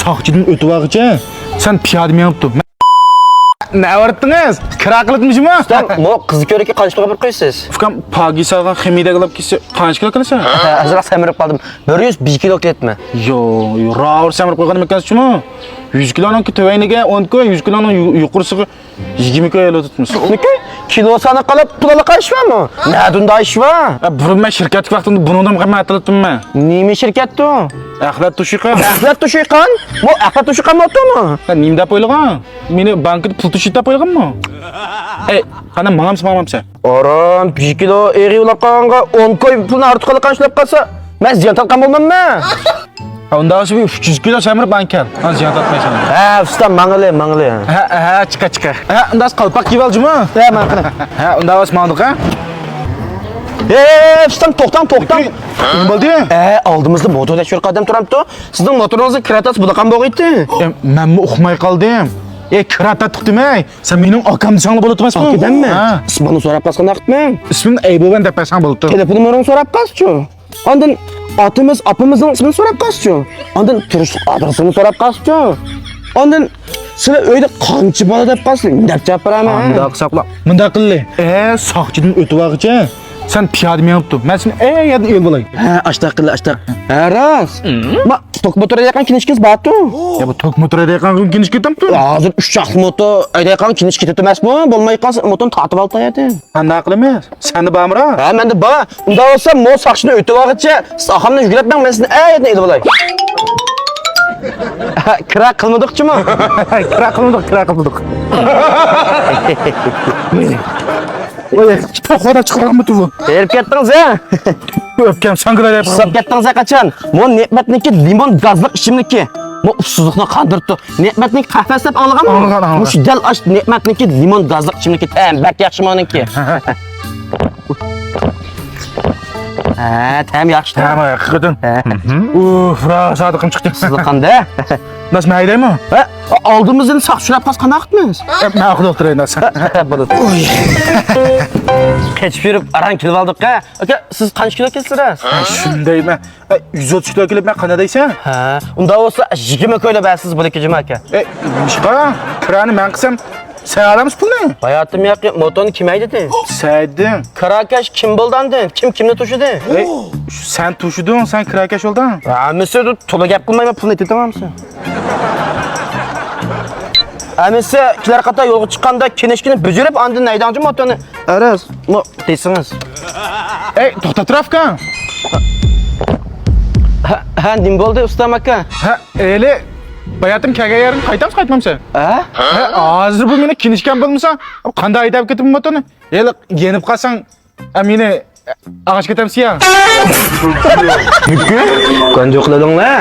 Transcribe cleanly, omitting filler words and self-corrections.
Soqchidan o'tib vaqcha. Sen piyoda menibdi. Ne vardınız? Kira qilibmishmi? Sen mo qiz ko'rikka qancha bir qo'ysiz? Ukam pagisaga ximida qilib kelsa, qancha kilo qilasan? Azroq samirib qoldim. 101 kilo ketmi? Yo, raur samirib qo'yganim ekansiz-ku. 100 kiloning tuvayniga 10 koy, 100 kiloning yuqorisiga 20 koy tutmuş. Niki? Kilo sani qilib pulala qayshmi? Nadunda ish va? Burun men shirkat vaqtida bundan qimmat qilibman. Nima shirkatda? Axlat Tushiqan. Axlat Tushiqan? Bu Axlat Tushiqan motimi? Nima deb o'ylagan? Meni bankda pul tushib deb o'ylaganmi? Qana mamamsa. Oram 1 kilo eri ulab qolganga 10 koy pulni ortiq qilib qancha qolsa, men ziyon tortgan bo'lmayman. Unda o'sha 300 kilo samir bankal. Ha, ziyon tortmaysan. Ha, ustam mangli. Ha, chiqa. Ha, unda qalpoq kiyib oljimi? Ha, men qana. Ha, unda osmondiq ha. Ustam to'xtang. Nima bo'ldi? Oldimizda motor tekshiriq odam turibdi. Sizning motoringizni kiratasi bunaqa bo'g'iydi. Menmi uxmay qoldim. Kiratat demay. Sen mening akamni sangli bo'lib turmasmi? Akadanmi? Ismini so'rab qasqa naqdmi? Ismini Aybovan deb qo'ysan bo'ldi. Telefon numerini so'rab qaschu. Ondan otimiz, opamizning ismini so'rab qaschu. Ondan turish adresini so'rab qaschu. Ondan sizlar uyda qancha bola deb qasding? Deb javob beraman. Bunda hisobla. Bunda qilli. Soqchidan o'tib vaqcha. Sen piyoda menibdi. Men seni yerdan el bo'lay. Ha, ashtaq. Ha, ras. Ma tok motorga yaqin kinishkiz bortu. Ya bu tok motorga yaqin kinish ketamdi. Hozir 3 chaqli motor ayda yaqin kinish ketib emasmi? Bo'lmay qolsa motorni tortib oltayadi. Qanday qilaman? Seni bormi? Ha, menda bor. Unda bo'lsa mo soqchini o'tib vaqtcha sohamni yugurabman, men seni yerdan el bo'lay. Kira qilmadikchimi? Kira qilmadik. Oy, to'xtada chiqarganmi tu bu? Berib ketdingiz a? O'pkam sangrab yapam. Hisob ketdingiz a qachon? Mo ne'matniki limon gazliq ishimniki. Mo ufsuzlikni qandirdi. Ne'matniki qahvasi deb olganmi? Olgan. Mush dal ash ne'matniki limon gazliq ishimniki. Bak yaxshi moniki. Ha, tam yaxshi. Tamam, haqiqatan. Sodiqim chiqdi. Siz qanday? Nas maydami? Ha, oldimizni saqchilab qas qanaqmiz? Men doktor emas. Bo'ladi. Ketib yurib aran kelib oldik-a. Aka, siz qancha kilo kelsiz? Shundayman. 130 kilo kelib men qana deysan? Ha, unda bo'lsa 20 kilo bersiz bo'lak juma aka. Nishqa? Kirani men qilsam sen olamiz pulni? Hayotim yo'q, motorni kim haydadi? Saydim. Kirakash kim bo'ldandi? Kimni tushidi? Sen tushiding, sen kirakash olding. Ha, misli to'la gap qilmayman, pulni aytamansan. Amisi kilar qator yo'lga chiqqanda kinishkini bujirib, andin aydanchi motorni. Araz, mo deysiniz. To'xta trafka. Ha, nim bo'ldi ustam aka? Ha, eli bayatim kagayarim qaytamsan? Ha? Hozir bu meni kinishgan bo'lmasa, qanday haydab ketib motorni? Eli yenib qolsang, meni ağaç ketamsiya. Qanday qiladinglar?